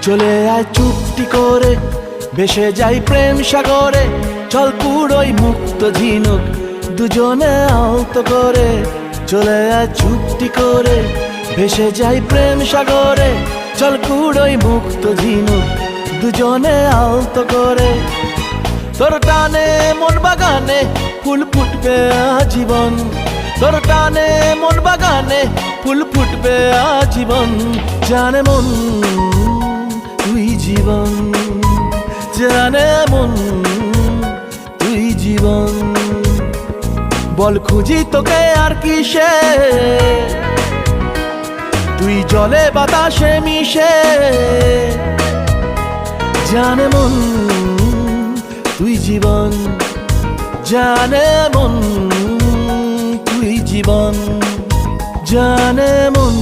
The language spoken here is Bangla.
চলে আয় চুপটি করে, ভেসে যাই প্রেম সাগরে। চল কুড়োই মুক্ত ঝিনুক, দুজনে আলতো করে। চলে আয় চুপটি করে, ভেসে যাই প্রেম সাগরে। চল কুড়োই মুক্ত ঝিনুক, দুজনে আলতো করে। তোর টানে মন বাগানে ফুল ফুটবে আজীবন। তোর টানে মন বাগানে ফুল ফুটবে আজীবন। জানে মন তুই জীবন, জানে মন তুই জীবন। বল খুঁজি তোকে আর কিসে, তুই জলে বাতাসে মিশে। জানে মন তুই জীবন, জানে মন তুই জীবন, জানে মন।